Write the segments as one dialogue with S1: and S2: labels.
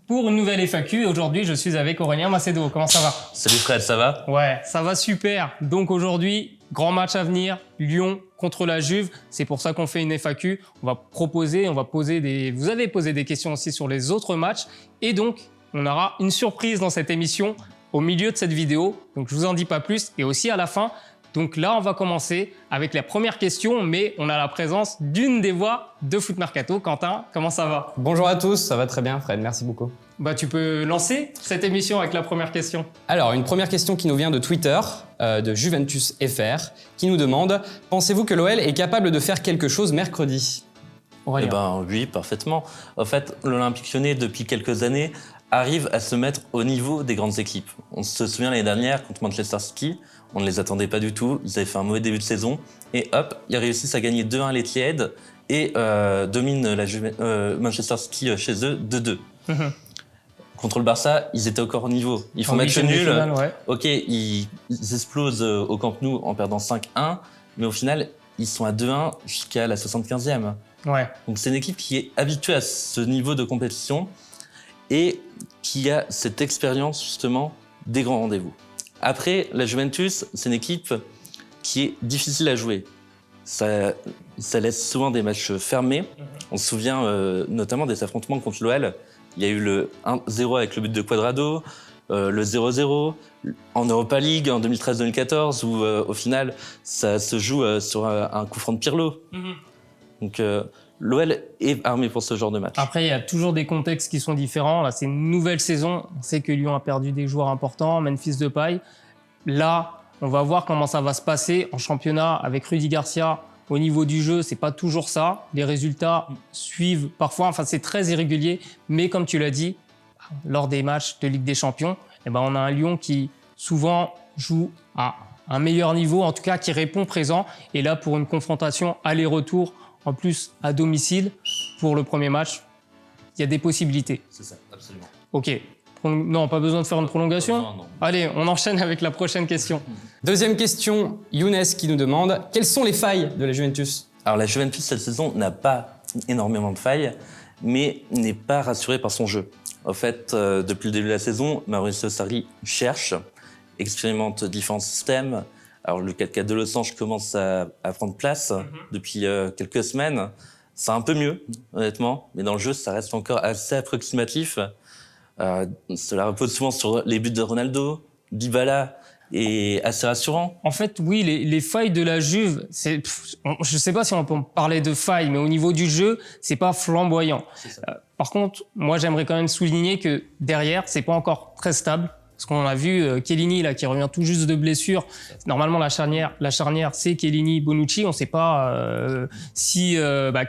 S1: pour une nouvelle FAQ. Aujourd'hui, je suis avec Aurélien Macedo. Comment ça va?
S2: Salut Fred, ça va?
S1: Ouais, ça va super. Donc aujourd'hui, grand match à venir, Lyon contre la Juve. C'est pour ça qu'on fait une FAQ. Vous avez posé des questions aussi sur les autres matchs. Et donc, on aura une surprise dans cette émission au milieu de cette vidéo. Donc, je vous en dis pas plus. Et aussi à la fin. Donc là, on va commencer avec la première question, mais on a la présence d'une des voix de Foot Mercato. Quentin, comment ça va?
S3: Bonjour à tous, ça va très bien Fred, merci beaucoup.
S1: Tu peux lancer cette émission avec la première question.
S3: Alors, une première question qui nous vient de Twitter, de Juventus FR, qui nous demande « Pensez-vous que l'OL est capable de faire quelque chose mercredi ?»
S1: Aurélien.
S2: Oui, parfaitement. En fait, l'Olympique Lyonnais, depuis quelques années, arrive à se mettre au niveau des grandes équipes. On se souvient l'année dernière contre Manchester City, on ne les attendait pas du tout, ils avaient fait un mauvais début de saison, et hop, ils réussissent à gagner 2-1 à l'Etihad et dominent Manchester City chez eux 2-2. Contre le Barça, ils étaient encore au niveau. Ils font match nul.
S1: Ouais.
S2: Ok, ils explosent au Camp Nou en perdant 5-1, mais au final, ils sont à 2-1 jusqu'à la 75e.
S1: Ouais.
S2: Donc c'est une équipe qui est habituée à ce niveau de compétition et qui a cette expérience justement des grands rendez-vous. Après, la Juventus, c'est une équipe qui est difficile à jouer. Ça laisse souvent des matchs fermés. On se souvient notamment des affrontements contre l'OL. Il y a eu le 1-0 avec le but de Cuadrado, le 0-0 en Europa League en 2013-2014 où au final ça se joue sur un coup franc de Pirlo. Donc l'OL est armé pour ce genre de match.
S1: Après, il y a toujours des contextes qui sont différents. Là, c'est une nouvelle saison. On sait que Lyon a perdu des joueurs importants, Memphis Depay. Là, on va voir comment ça va se passer en championnat avec Rudy Garcia. Au niveau du jeu, c'est pas toujours ça. Les résultats suivent parfois. Enfin, c'est très irrégulier. Mais comme tu l'as dit, lors des matchs de Ligue des Champions, on a un Lyon qui souvent joue à un meilleur niveau, en tout cas qui répond présent. Et là, pour une confrontation aller-retour, en plus à domicile, pour le premier match, il y a des possibilités.
S2: C'est ça, absolument.
S1: Ok. Non, pas besoin de faire une prolongation.
S2: Non.
S1: Allez, on enchaîne avec la prochaine question.
S3: Deuxième question, Younes qui nous demande « Quelles sont les failles de la Juventus ?»
S2: Alors la Juventus cette saison n'a pas énormément de failles, mais n'est pas rassurée par son jeu. En fait, depuis le début de la saison, Maurizio Sarri cherche, expérimente différents systèmes. Alors le 4-4 de Los Angeles commence à prendre place depuis quelques semaines. C'est un peu mieux, honnêtement, mais dans le jeu, ça reste encore assez approximatif. Cela repose souvent sur les buts de Ronaldo, Dybala, et assez rassurant.
S1: En fait, oui, les failles de la Juve, je ne sais pas si on peut parler de failles, mais au niveau du jeu, c'est pas flamboyant. Par contre, moi, j'aimerais quand même souligner que derrière, c'est pas encore très stable. Parce qu'on a vu Chiellini là, qui revient tout juste de blessure. Normalement, la charnière c'est Chiellini, Bonucci. On ne sait pas si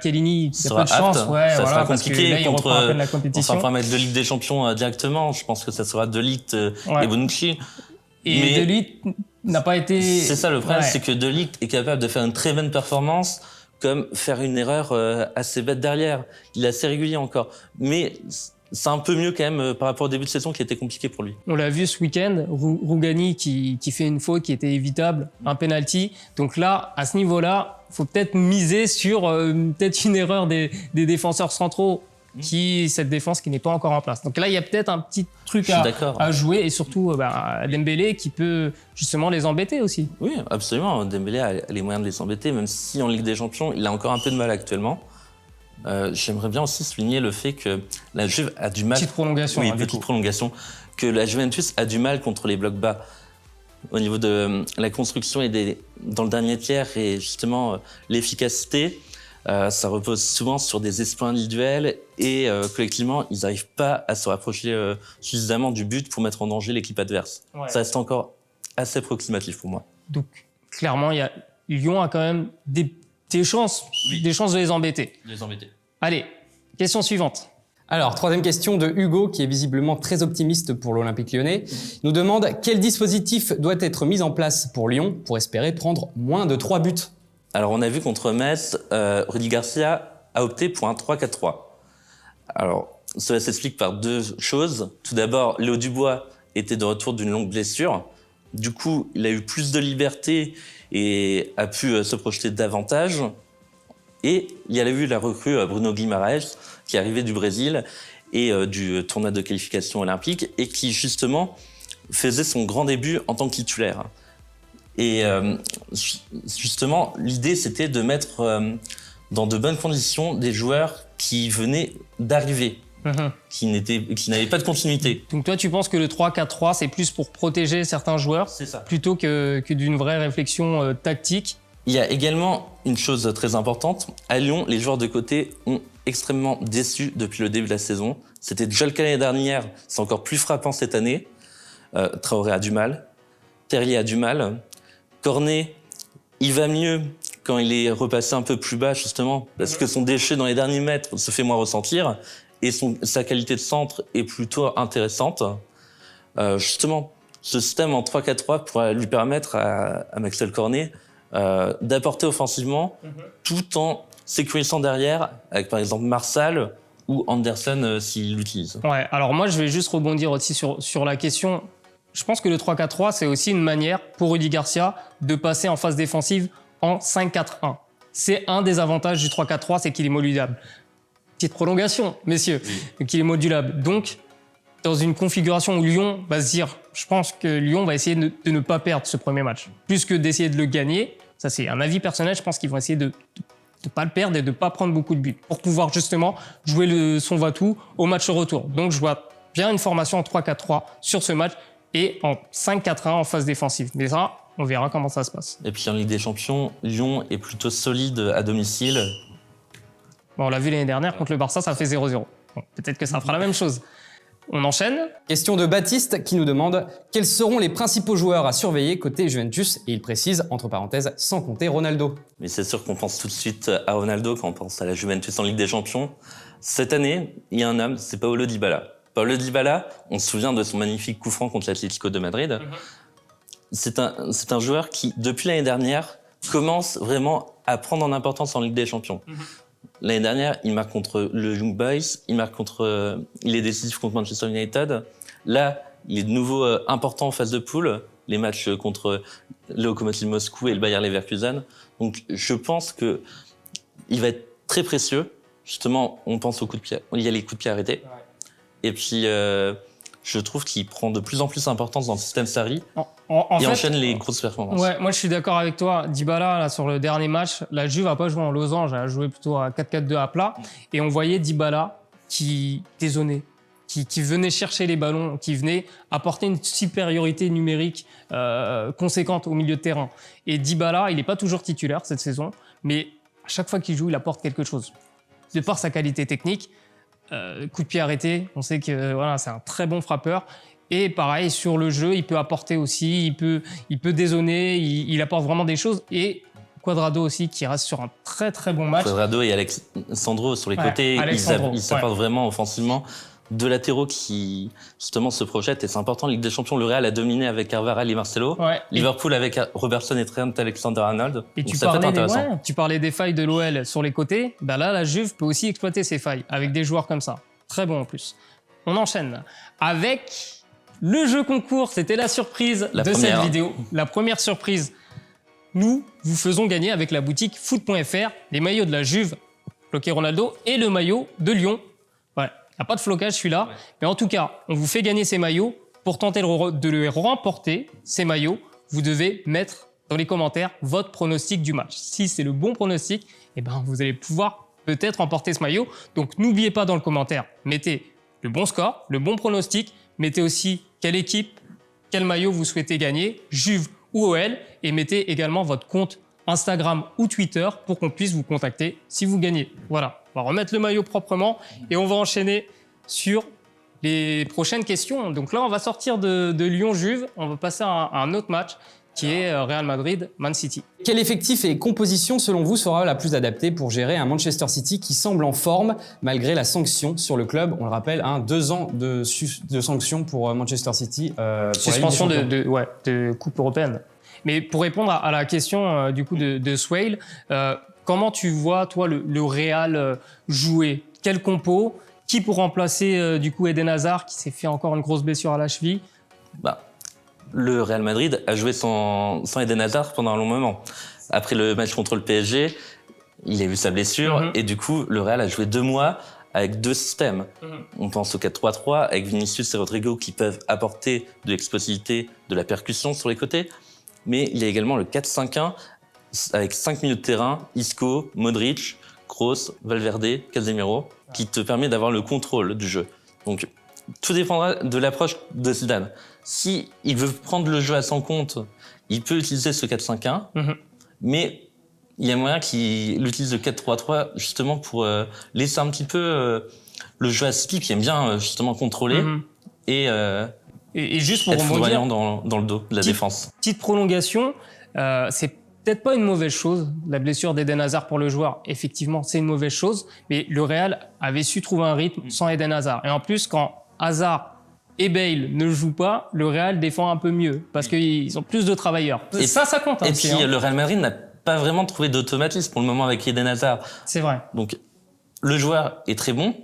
S1: Chiellini a peu de chance.
S2: Ouais, ça sera compliqué
S1: là,
S2: contre.
S1: À peine la compétition.
S2: On sera pas mettre de Ligue des Champions directement. Je pense que ça sera De Ligt et Bonucci.
S1: Et De Ligt n'a pas été.
S2: C'est ça le problème, c'est que De Ligt est capable de faire une très bonne performance, comme faire une erreur assez bête derrière. Il est assez régulier encore, mais c'est un peu mieux quand même par rapport au début de saison qui était compliqué pour lui.
S1: On l'a vu ce week-end, Rougani qui fait une faute qui était évitable, un penalty. Donc là, à ce niveau-là, il faut peut-être miser sur peut-être une erreur des défenseurs centraux, cette défense qui n'est pas encore en place. Donc là, il y a peut-être un petit truc à jouer et surtout Dembélé qui peut justement les embêter aussi.
S2: Oui, absolument. Dembélé a les moyens de les embêter, même si en Ligue des Champions, il a encore un peu de mal actuellement. J'aimerais bien aussi souligner le fait que la Juve a du mal...
S1: Petite prolongation.
S2: Oui, petite prolongation. Que la Juventus a du mal contre les blocs bas. Au niveau de la construction et dans le dernier tiers et justement l'efficacité, ça repose souvent sur des exploits individuels et collectivement, ils n'arrivent pas à se rapprocher suffisamment du but pour mettre en danger l'équipe adverse. Ouais. Ça reste encore assez approximatif pour moi.
S1: Donc, clairement, Lyon a quand même des chances de les embêter. Allez, question suivante.
S3: Alors, troisième question de Hugo, qui est visiblement très optimiste pour l'Olympique Lyonnais, nous demande quel dispositif doit être mis en place pour Lyon pour espérer prendre moins de 3 buts.
S2: Alors, on a vu contre Metz, Rudy Garcia a opté pour un 3-4-3. Alors, cela s'explique par deux choses. Tout d'abord, Léo Dubois était de retour d'une longue blessure. Du coup, il a eu plus de liberté et a pu se projeter davantage. Et il y a eu la recrue Bruno Guimaraes qui est arrivé du Brésil et du tournoi de qualification olympique et qui justement faisait son grand début en tant que titulaire. Et justement, l'idée c'était de mettre dans de bonnes conditions des joueurs qui venaient d'arriver, qui n'avaient pas de continuité.
S1: Donc toi, tu penses que le 3-4-3, c'est plus pour protéger certains joueurs
S2: C'est ça.
S1: plutôt que d'une vraie réflexion tactique?
S2: Il y a également une chose très importante. À Lyon, les joueurs de côté ont extrêmement déçu depuis le début de la saison. C'était déjà le cas l'année dernière, c'est encore plus frappant cette année. Traoré a du mal, Terrier a du mal, Cornet, il va mieux quand il est repassé un peu plus bas justement, parce que son déchet dans les derniers mètres se fait moins ressentir et sa qualité de centre est plutôt intéressante. Justement, ce système en 3-4-3 pourrait lui permettre à Maxwell Cornet d'apporter offensivement tout en sécurisant derrière avec par exemple Marsal ou Anderson s'il l'utilise.
S1: Ouais, alors moi je vais juste rebondir aussi sur la question. Je pense que le 3-4-3 c'est aussi une manière pour Rudy Garcia de passer en phase défensive en 5-4-1. C'est un des avantages du 3-4-3, c'est qu'il est modulable. Petite prolongation, messieurs, qu'il est modulable. Donc dans une configuration où Lyon va se dire, je pense que Lyon va essayer de ne pas perdre ce premier match, plus que d'essayer de le gagner. Ça, c'est un avis personnel. Je pense qu'ils vont essayer de ne pas le perdre et de ne pas prendre beaucoup de buts pour pouvoir justement jouer son va-tout au match retour. Donc, je vois bien une formation en 3-4-3 sur ce match et en 5-4-1 en phase défensive. Mais ça, on verra comment ça se passe.
S2: Et puis en Ligue des Champions, Lyon est plutôt solide à domicile.
S1: Bon, on l'a vu l'année dernière contre le Barça, ça fait 0-0. Bon, peut-être que ça fera la même chose. On enchaîne.
S3: Question de Baptiste qui nous demande quels seront les principaux joueurs à surveiller côté Juventus, et il précise, entre parenthèses, sans compter Ronaldo.
S2: Mais c'est sûr qu'on pense tout de suite à Ronaldo quand on pense à la Juventus en Ligue des Champions. Cette année, il y a un homme, c'est Paulo Dybala. Paulo Dybala, on se souvient de son magnifique coup franc contre l'Atlético de Madrid. C'est un joueur qui, depuis l'année dernière, commence vraiment à prendre en importance en Ligue des Champions. L'année dernière, il marque contre le Young Boys, il est décisif contre Manchester United. Là, il est de nouveau important en phase de poule, les matchs contre le Lokomotiv Moscou et le Bayer Leverkusen. Donc, je pense que il va être très précieux. Justement, on pense aux coups de pied. Il y a les coups de pied arrêtés. Ouais. Et puis, je trouve qu'il prend de plus en plus d'importance dans le système Sarri. Il enchaîne les grosses performances.
S1: Ouais, moi je suis d'accord avec toi. Dybala, là, sur le dernier match, la Juve n'a pas joué en losange, elle a joué plutôt à 4-4-2 à plat. Et on voyait Dybala qui dézonnait, qui venait chercher les ballons, qui venait apporter une supériorité numérique conséquente au milieu de terrain. Et Dybala, il n'est pas toujours titulaire cette saison, mais à chaque fois qu'il joue, il apporte quelque chose. De par sa qualité technique, coup de pied arrêté, on sait que voilà, c'est un très bon frappeur. Et pareil, sur le jeu, il peut apporter aussi, il peut dézonner, il apporte vraiment des choses. Et Cuadrado aussi, qui reste sur un très très bon match.
S2: Cuadrado et Alexandro sur les côtés, ils s'apportent vraiment offensivement. Deux latéraux qui, justement, se projettent. Et c'est important, Ligue des Champions, le Real a dominé avec Carvajal et Marcelo. Ouais. Liverpool avec Robertson et Trent Alexander-Arnold.
S1: Et tu parlais des failles de l'OL sur les côtés. Ben là, la Juve peut aussi exploiter ces failles avec des joueurs comme ça. Très bon en plus. On enchaîne avec le jeu concours. C'était la surprise cette vidéo. La première surprise. Nous vous faisons gagner avec la boutique foot.fr les maillots de la Juve, floqué Ronaldo, et le maillot de Lyon. Ouais. Il n'y a pas de flocage celui-là, ouais. Mais en tout cas, on vous fait gagner ces maillots. Pour tenter de les remporter, ces maillots, vous devez mettre dans les commentaires votre pronostic du match. Si c'est le bon pronostic, eh ben, vous allez pouvoir peut-être remporter ce maillot. Donc n'oubliez pas dans le commentaire, mettez le bon score, le bon pronostic, mettez aussi quelle équipe, quel maillot vous souhaitez gagner, Juve ou OL, et mettez également votre compte Instagram ou Twitter pour qu'on puisse vous contacter si vous gagnez. Voilà, on va remettre le maillot proprement et on va enchaîner sur les prochaines questions. Donc là, on va sortir de Lyon-Juve, on va passer à un autre match qui est Real Madrid-Man City.
S3: Quel effectif et composition, selon vous, sera la plus adaptée pour gérer un Manchester City qui semble en forme malgré la sanction sur le club? On le rappelle, 2 ans de sanction pour Manchester City.
S1: Suspension de Coupe européenne. Mais pour répondre à la question du coup de Swale, comment tu vois toi le Real jouer? Quel compo? Qui pour remplacer du coup Eden Hazard qui s'est fait encore une grosse blessure à la cheville?
S2: Le Real Madrid a joué sans Eden Hazard pendant un long moment. Après le match contre le PSG, il a eu sa blessure et du coup le Real a joué 2 mois avec deux systèmes. On pense au 4-3-3 avec Vinicius et Rodrigo qui peuvent apporter de l'explosivité, de la percussion sur les côtés. Mais il y a également le 4-5-1 avec 5 milieux de terrain, Isco, Modric, Kroos, Valverde, Casemiro, qui te permet d'avoir le contrôle du jeu. Donc, tout dépendra de l'approche de Zidane. Si il veut prendre le jeu à son compte, il peut utiliser ce 4-5-1, mais il y a moyen qu'il utilise le 4-3-3 justement pour laisser un petit peu le jeu à City qui aime bien justement contrôler et
S1: juste pour
S2: être
S1: rebondir,
S2: foudroyant dans le dos de la défense.
S1: Petite prolongation, c'est peut-être pas une mauvaise chose. La blessure d'Eden Hazard pour le joueur, effectivement, c'est une mauvaise chose. Mais le Real avait su trouver un rythme sans Eden Hazard. Et en plus, quand Hazard et Bale ne jouent pas, le Real défend un peu mieux parce qu'ils ont plus de travailleurs.
S2: Et
S1: ça compte.
S2: Et puis le Real Madrid n'a pas vraiment trouvé d'automatisme pour le moment avec Eden Hazard.
S1: C'est vrai.
S2: Donc le joueur est très bon,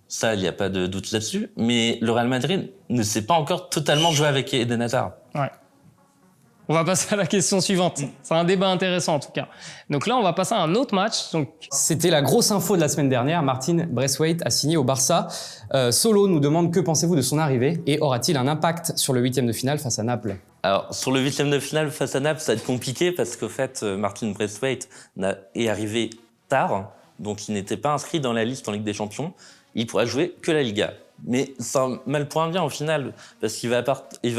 S2: ça il n'y a pas de doute là-dessus, mais le Real Madrid ne sait pas encore totalement jouer avec Eden Hazard.
S1: Ouais. On va passer à la question suivante. C'est un débat intéressant en tout cas. Donc là, on va passer à un autre match. Donc...
S3: C'était la grosse info de la semaine dernière. Martin Braithwaite a signé au Barça. Solo nous demande que pensez-vous de son arrivée et aura-t-il un impact sur le 8e de finale face à Naples?
S2: Alors, sur le 8e de finale face à Naples, ça va être compliqué parce qu'au fait, Martin Braithwaite est arrivé tard, donc il n'était pas inscrit dans la liste en Ligue des Champions. Il pourra jouer que la Liga. Mais c'est un mal pour un bien au final, parce qu'il va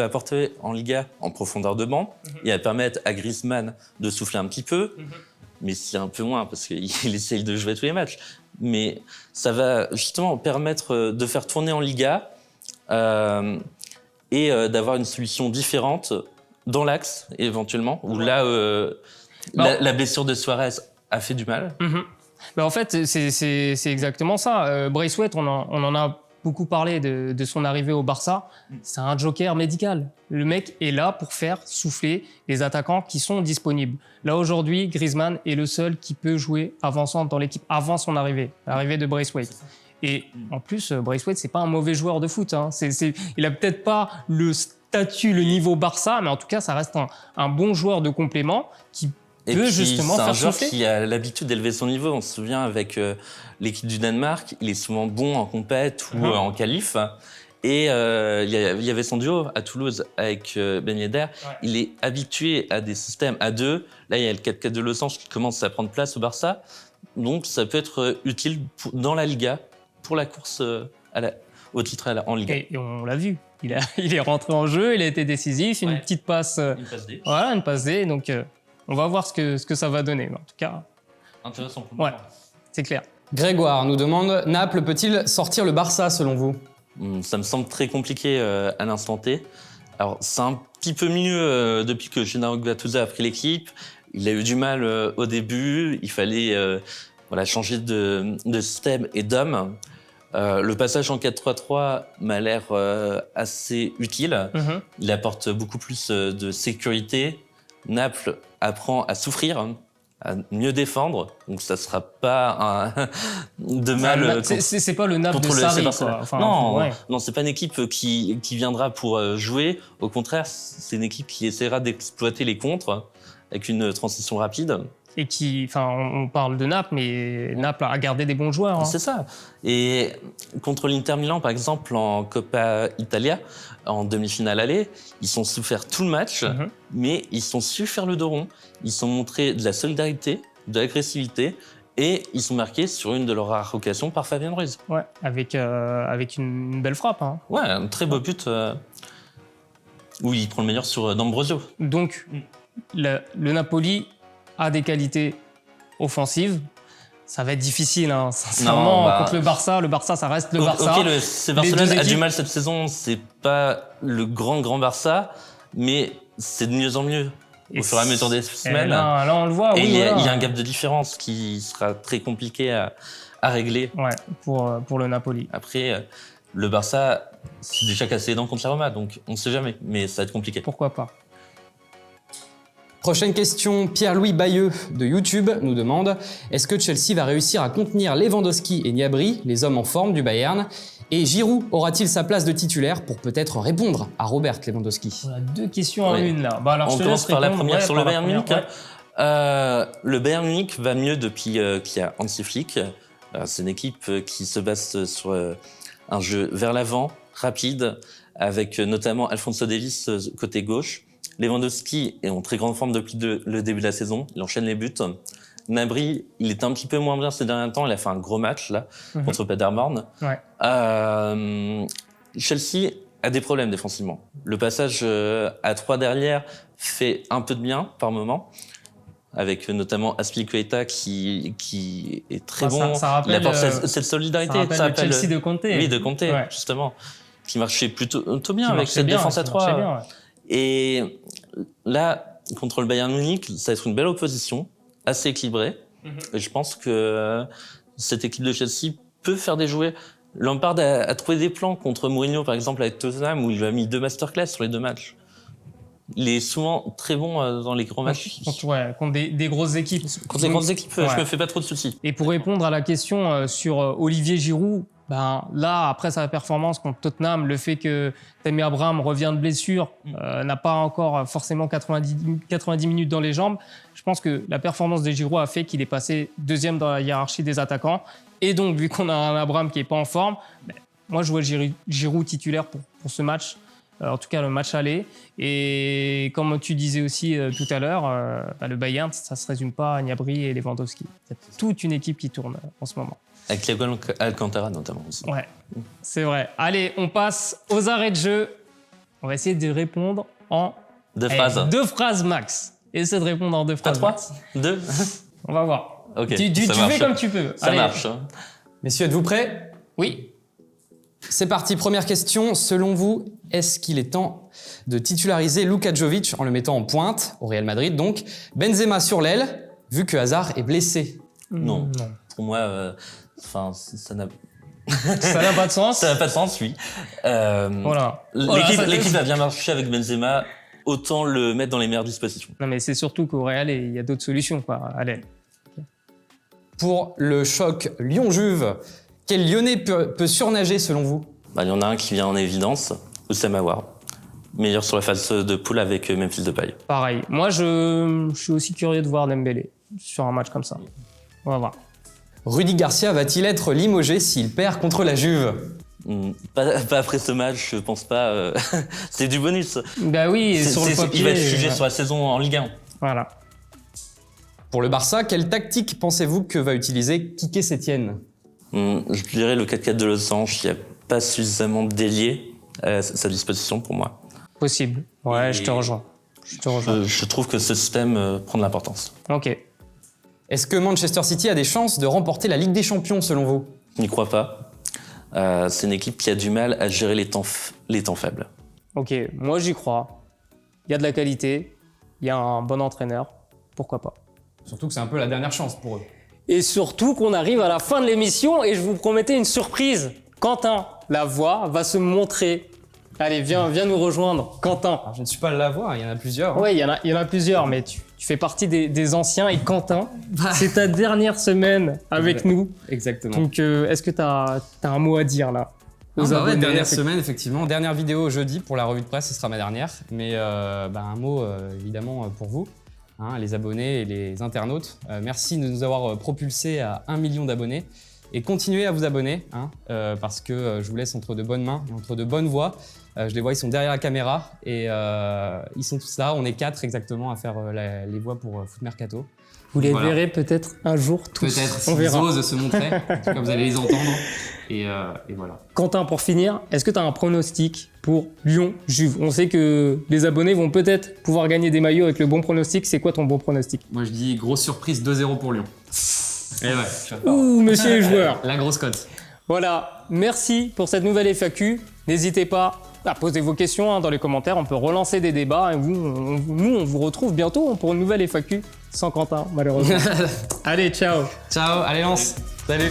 S2: apporter en Liga en profondeur de banc. Il va permettre à Griezmann de souffler un petit peu, mais c'est un peu moins parce qu'il essaye de jouer tous les matchs. Mais ça va justement permettre de faire tourner en Liga et d'avoir une solution différente dans l'axe éventuellement, où là, la blessure de Suarez a fait du mal.
S1: En fait, c'est exactement ça. Braithwaite, on en a beaucoup parlé de son arrivée au Barça. C'est un joker médical. Le mec est là pour faire souffler les attaquants qui sont disponibles. Là, aujourd'hui, Griezmann est le seul qui peut jouer avançant dans l'équipe avant son arrivée, l'arrivée de Braithwaite. Et en plus, Braithwaite, c'est pas un mauvais joueur de foot. Il a peut-être pas le statut, le niveau Barça, mais en tout cas, ça reste un bon joueur de complément qui peut justement faire souffler.
S2: C'est un joueur qui a l'habitude d'élever son niveau. On se souvient avec l'équipe du Danemark, il est souvent bon en compète ou en qualif. Et il y avait son duo à Toulouse avec Ben Yedder. Il est habitué à des systèmes à deux. Là, il y a le 4-4 de Losange qui commence à prendre place au Barça. Donc, ça peut être utile dans la Liga pour la course au titre en Liga.
S1: Et on l'a vu. Il est rentré en jeu, il a été décisif. Une petite passe.
S2: Une passe D.
S1: Voilà, une passe D. Donc, on va voir ce que ça va donner. En tout cas,
S2: intéressant pour moi.
S1: Ouais, c'est clair.
S3: Grégoire nous demande, Naples peut-il sortir le Barça selon vous?
S2: Ça me semble très compliqué à l'instant T. Alors, c'est un petit peu mieux depuis que Gennaro Gattuso a pris l'équipe. Il a eu du mal au début. Il fallait changer de système et d'homme. Le passage en 4-3-3 m'a l'air assez utile. Il apporte beaucoup plus de sécurité. Naples apprend à souffrir, à mieux défendre, donc ça sera pas de mal.
S1: C'est pas le Naples de Sarri, quoi. Enfin,
S2: non, c'est pas une équipe qui viendra pour jouer. Au contraire, c'est une équipe qui essaiera d'exploiter les contres avec une transition rapide.
S1: Et on parle de Naples, mais Naples a gardé des bons joueurs.
S2: C'est ça. Et contre l'Inter Milan, par exemple, en Coppa Italia, en demi-finale aller, ils ont souffert tout le match, mais ils ont su faire le dos rond. Ils ont montré de la solidarité, de l'agressivité, et ils sont marqués sur une de leurs rares occasions par Fabien Ruiz.
S1: Ouais, avec une belle frappe.
S2: Ouais, un très beau but où il prend le meilleur sur D'Ambrosio.
S1: Donc, le Napoli a des qualités offensives. Ça va être difficile, sincèrement, contre le Barça. Le Barça, ça reste le Barça.
S2: Ok, ce Barcelone a du mal cette saison. C'est pas le grand Barça, mais c'est de mieux en mieux au fur et à mesure des semaines.
S1: Là, on le voit.
S2: Et il y a un gap de différence qui sera très compliqué à régler.
S1: Ouais, pour le Napoli.
S2: Après, le Barça, c'est déjà cassé les dents contre la Roma, donc on ne sait jamais, mais ça va être compliqué.
S1: Pourquoi pas?
S3: Prochaine question, Pierre-Louis Bayeux de YouTube nous demande « Est-ce que Chelsea va réussir à contenir Lewandowski et Gnabry, les hommes en forme du Bayern ? Et Giroud aura-t il sa place de titulaire pour peut-être répondre à Robert Lewandowski ?»
S1: On a deux questions en une là.
S2: Alors, on commence par la première sur le Bayern Munich. Le Bayern Munich va mieux depuis qu'il y a Hansi Flick. C'est une équipe qui se base sur un jeu vers l'avant, rapide, avec notamment Alphonso Davies côté gauche. Lewandowski est en très grande forme depuis le début de la saison. Il enchaîne les buts. Gnabry, il était un petit peu moins bien ces derniers temps. Il a fait un gros match là contre Paderborn.
S1: Ouais.
S2: Chelsea a des problèmes défensivement. Le passage à 3 derrière fait un peu de bien par moment, avec notamment Azpilicueta qui est très bon.
S1: Ça rappelle,
S2: il apporte cette solidarité.
S1: Ça rappelle le Chelsea de Conte.
S2: Oui, de Conte,
S1: ouais.
S2: Justement, qui marchait plutôt bien avec cette défense à 3.
S1: Bien, ouais.
S2: Et là, contre le Bayern Munich, ça va être une belle opposition, assez équilibrée. Et je pense que cette équipe de Chelsea peut faire des jouets. Lampard a trouvé des plans contre Mourinho, par exemple, avec Tottenham, où il lui a mis 2 masterclass sur les 2 matchs. Il est souvent très bon dans les grands matchs.
S1: Contre des grosses équipes.
S2: Contre des grandes équipes, je me fais pas trop de soucis.
S1: Et pour répondre à la question sur Olivier Giroud, là, après sa performance contre Tottenham, le fait que Tammy Abraham revient de blessure, n'a pas encore forcément 90 minutes dans les jambes, je pense que la performance de Giroud a fait qu'il est passé 2e dans la hiérarchie des attaquants. Et donc, vu qu'on a un Abraham qui n'est pas en forme, moi, je vois Giroud titulaire pour ce match. En tout cas, le match aller. Et comme tu disais aussi tout à l'heure, le Bayern, ça ne se résume pas à Gnabry et Lewandowski. Il y a toute une équipe qui tourne en ce moment.
S2: Avec Thiago Alcantara notamment aussi.
S1: Ouais, c'est vrai. Allez, on passe aux arrêts de jeu. On va essayer de répondre en
S2: 2 phrases.
S1: 2 phrases max. Essaie de répondre en 2 phrases.
S2: Pas 3
S1: max.
S2: 2
S1: On va voir.
S2: Ok.
S1: Tu fais comme tu peux.
S2: Ça marche.
S3: Messieurs, êtes-vous prêts?
S1: Oui.
S3: C'est parti, première question. Selon vous, est-ce qu'il est temps de titulariser Luka Jovic en le mettant en pointe, au Real Madrid donc, Benzema sur l'aile, vu que Hazard est blessé?
S2: Non. Pour moi, ça n'a
S1: pas de sens.
S2: Ça n'a pas de sens, oui.
S1: Voilà.
S2: L'équipe a bien marché avec Benzema, autant le mettre dans les meilleures dispositions.
S1: Non, mais c'est surtout qu'au Real, il y a d'autres solutions, quoi. Allez.
S3: Pour le choc Lyon-Juve, quel Lyonnais peut surnager selon vous?
S2: Il y en a un qui vient en évidence, Oussama Aouar. Meilleur sur la phase de poule avec Memphis Depay.
S1: Pareil. Moi, je suis aussi curieux de voir Dembélé sur un match comme ça. On va voir.
S3: Rudy Garcia va-t-il être limogé s'il perd contre la Juve?
S2: Pas après ce match, je pense pas. C'est du bonus.
S1: Bah oui, sur le papier,
S2: il va être jugé sur la saison en Ligue 1.
S1: Voilà.
S3: Pour le Barça, quelle tactique pensez-vous que va utiliser Quique Sétienne?
S2: Je dirais le 4-4 de Losange, il n'y a pas suffisamment d'ailier à sa disposition pour moi.
S1: Possible. Ouais, je te rejoins.
S2: Je trouve que ce système prend de l'importance.
S1: Ok.
S3: Est-ce que Manchester City a des chances de remporter la Ligue des Champions selon vous?
S2: Je n'y crois pas. C'est une équipe qui a du mal à gérer les temps faibles.
S1: Ok, moi j'y crois. Il y a de la qualité, il y a un bon entraîneur, pourquoi pas.
S3: Surtout que c'est un peu la dernière chance pour eux.
S1: Et surtout qu'on arrive à la fin de l'émission et je vous promettais une surprise. Quentin, la voix, va se montrer. Allez, viens nous rejoindre. Quentin.
S3: Alors, je ne suis pas la voix, il y en a plusieurs.
S1: Oui, il y en a plusieurs, mais tu fais partie des anciens. Et Quentin, c'est ta dernière semaine avec nous.
S3: Exactement.
S1: Donc, est-ce que tu as un mot à dire là aux abonnés?
S3: Dernière semaine, effectivement. Dernière vidéo jeudi pour la revue de presse, ce sera ma dernière. Mais un mot, évidemment, pour vous, les abonnés et les internautes. Merci de nous avoir propulsés à 1 million d'abonnés. Et continuez à vous abonner, parce que je vous laisse entre de bonnes mains et entre de bonnes voix. Je les vois, ils sont derrière la caméra et ils sont tous là. On est 4 exactement à faire les voix pour Foot Mercato.
S1: Vous les verrez peut-être un jour tous.
S3: Peut-être,
S1: on verra.
S3: s'ils osent se montrer. En tout cas, vous allez les entendre. Et voilà.
S1: Quentin, pour finir, est-ce que tu as un pronostic pour Lyon-Juve? On sait que les abonnés vont peut-être pouvoir gagner des maillots avec le bon pronostic. C'est quoi ton bon pronostic?
S3: Moi, je dis grosse surprise 2-0 pour Lyon. Et ouais.
S1: Ouh, monsieur les joueurs.
S3: La grosse cote.
S1: Voilà, merci pour cette nouvelle FAQ. N'hésitez pas à poser vos questions dans les commentaires. On peut relancer des débats. Et nous, on vous retrouve bientôt pour une nouvelle FAQ sans Quentin, malheureusement. Allez, ciao.
S3: Ciao, allez, lance.
S1: Salut.